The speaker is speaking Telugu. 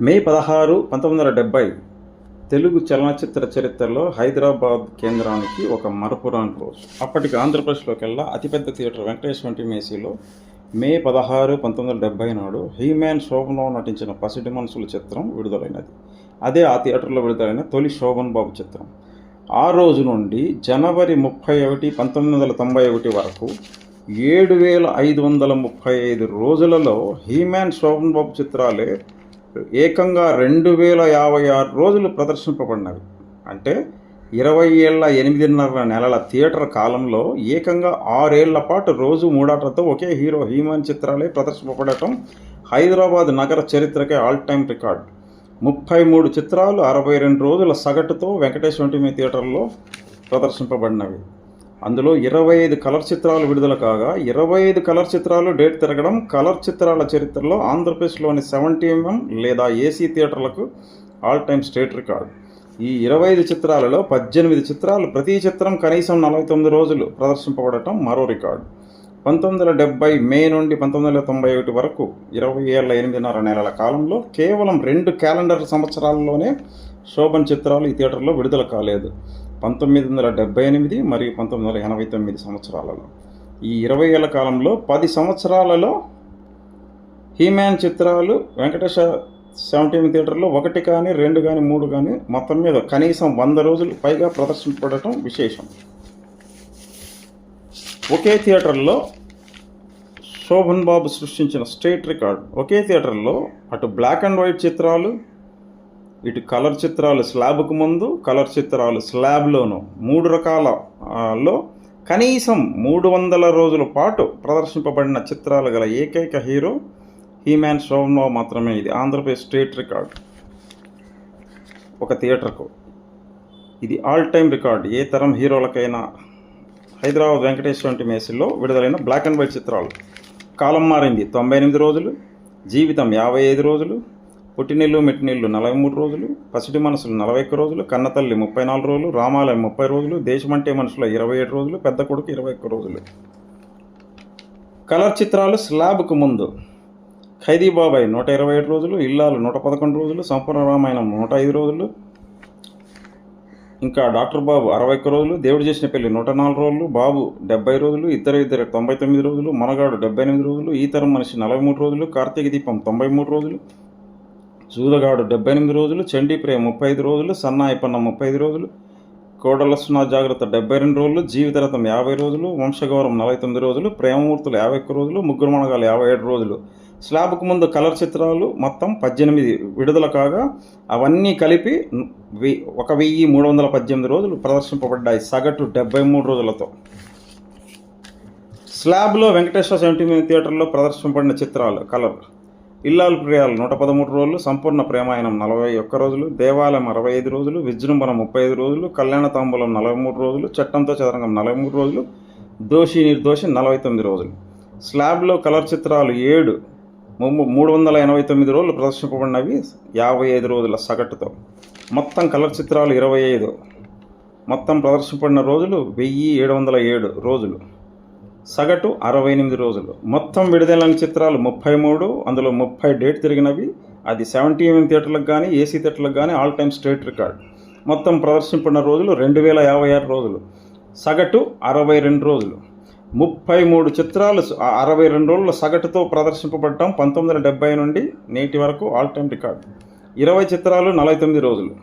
మే 16, 1970 తెలుగు చలనచిత్ర చరిత్రలో హైదరాబాద్ కేంద్రానికి ఒక మరపురాని రోజు. అప్పటికి ఆంధ్రప్రదేశ్లోకెల్లా అతిపెద్ద థియేటర్ వెంకటేష్ వంటిమేసిలో మే 16, 1970 నాడు హీమ్యాన్ శోభన్బాబు నటించిన పసిడి మనసులు చిత్రం విడుదలైనది. అదే ఆ థియేటర్లో విడుదలైన తొలి శోభన్ బాబు చిత్రం. ఆ రోజు నుండి జనవరి 31, 1991 వరకు 7,535 రోజులలో హీమ్యాన్ శోభన్ బాబు చిత్రాలే ఏకంగా 2,056 రోజులు ప్రదర్శింపబడినవి. అంటే 20 ఏళ్ల 8.5 నెలల థియేటర్ కాలంలో ఏకంగా 6 ఏళ్ల పాటు రోజు మూడాటలతో ఒకే హీరో హీమాన్ చిత్రాలే ప్రదర్శింపబడటం హైదరాబాద్ నగర చరిత్రకే ఆల్ టైమ్ రికార్డ్. 33 చిత్రాలు 62 రోజుల సగటుతో వెంకటేష్ వంటి థియేటర్లో ప్రదర్శింపబడినవి. అందులో 25 కలర్ చిత్రాలు విడుదల కాగా 25 కలర్ చిత్రాలు డేట్ తిరగడం కలర్ చిత్రాల చరిత్రలో ఆంధ్రప్రదేశ్లోని 70mm లేదా ఏసీ థియేటర్లకు ఆల్ టైమ్ స్టేట్ రికార్డ్. ఈ 25 చిత్రాలలో 18 చిత్రాలు ప్రతి చిత్రం కనీసం 49 రోజులు ప్రదర్శింపబడటం మరో రికార్డు. 1970 మే నుండి 1991 వరకు 20 ఏళ్ల 8.5 నెలల కాలంలో కేవలం 2 క్యాలెండర్ సంవత్సరాల్లోనే శోభన్ చిత్రాలు ఈ థియేటర్లో విడుదల కాలేదు. 1978 మరియు 1989 సంవత్సరాలలో. ఈ 20 ఏళ్ల కాలంలో 10 సంవత్సరాలలో హీమ్యాన్ చిత్రాలు వెంకటేశ 70mm థియేటర్లో 1 కానీ 2 కానీ 3 కానీ మొత్తం మీద కనీసం 100 రోజులు పైగా ప్రదర్శింపబడటం విశేషం. ఒకే థియేటర్లో శోభన్ బాబు సృష్టించిన స్టేట్ రికార్డ్. ఒకే థియేటర్లో అటు బ్లాక్ అండ్ వైట్ చిత్రాలు, ఇటు కలర్ చిత్రాలు స్లాబ్కు ముందు, కలర్ చిత్రాలు స్లాబ్లోను 3 రకాలలో కనీసం 300 రోజుల పాటు ప్రదర్శింపబడిన చిత్రాలు గల ఏకైక హీరో హీమ్యాన్ శోభన్ బాబు మాత్రమే. ఇది ఆంధ్రప్రదేశ్ స్టేట్ రికార్డ్ ఒక థియేటర్కు. ఇది ఆల్ టైమ్ రికార్డ్. ఏ తరం హీరోలకైనా. హైదరాబాద్ వెంకటేష్ వంటిమేసిలో విడుదలైన బ్లాక్ అండ్ వైట్ చిత్రాలు. కాలం మారింది 98 రోజులు, జీవితం 55 రోజులు, పుట్టినీళ్ళు మెట్టినీళ్ళు 43 రోజులు, పసిడి మనసులు 41 రోజులు, కన్నతల్లి 34 రోజులు, రామాలయం 30 రోజులు, దేశమంటే మనుషుల 27 రోజులు, పెద్ద కొడుకు 21 రోజులు. కలర్ చిత్రాలు స్లాబ్కు ముందు ఖైదీ బాబాయ్ 127 రోజులు, ఇల్లాలు 111 రోజులు, సంపూర్ణ రామాయణం 105 రోజులు, ఇంకా డాక్టర్ బాబు 61 రోజులు, దేవుడు చేసిన పెళ్లి 104 రోజులు, బాబు 70 రోజులు, ఇద్దరు 99 రోజులు, మనగాడు 78 రోజులు, ఈ తరం మనిషి 43 రోజులు, కార్తీక దీపం 93 రోజులు, జూదగాడు 78 రోజులు, చండీ ప్రేమ 35 రోజులు, సన్నాయిపన్న 35 రోజులు, కోడలసునా జాగ్రత్త 72 రోజులు, జీవితరథం 50 రోజులు, వంశగౌరవం 49 రోజులు, ప్రేమమూర్తులు 51 రోజులు, ముగ్గురు మనగాలు 57 రోజులు. స్లాబ్కు ముందు కలర్ చిత్రాలు మొత్తం 18 విడుదల కాగా అవన్నీ కలిపి 1,318 రోజులు ప్రదర్శింపబడ్డాయి సగటు 73 రోజులతో. స్లాబ్లో వెంకటేశ్వర 70mm థియేటర్లో ప్రదర్శింపబడిన చిత్రాలు కలర్. ఇల్లాలు ప్రియాలు 113 రోజులు, సంపూర్ణ ప్రేమాయణం 41 రోజులు, దేవాలయం 65 రోజులు, విజృంభణ 35 రోజులు, కళ్యాణ తాంబూలం 43 రోజులు, చట్టంతో చదరంగం 43 రోజులు, దోషి నిర్దోషి 49 రోజులు. స్లాబ్లో కలర్ చిత్రాలు 7 389 రోజులు ప్రదర్శింపబడినవి 55 రోజుల సగటుతో. మొత్తం కలర్ చిత్రాలు 25. మొత్తం ప్రదర్శింపబడిన రోజులు 1,707 రోజులు. సగటు 68 రోజులు. మొత్తం విడుదలైన చిత్రాలు 33, అందులో 30 డేట్ తిరిగినవి. అది 70mm థియేటర్లకు కానీ ఏసీ థియేటర్లకు కానీ ఆల్ టైమ్ స్టేట్ రికార్డ్. మొత్తం ప్రదర్శింపబడిన రోజులు 2,056 రోజులు. సగటు 62 రోజులు. 33 చిత్రాలు 62 రోజుల సగటుతో ప్రదర్శింపబడటం 1970 నుండి నేటి వరకు ఆల్ టైమ్ రికార్డ్. 20 చిత్రాలు 49 రోజులు.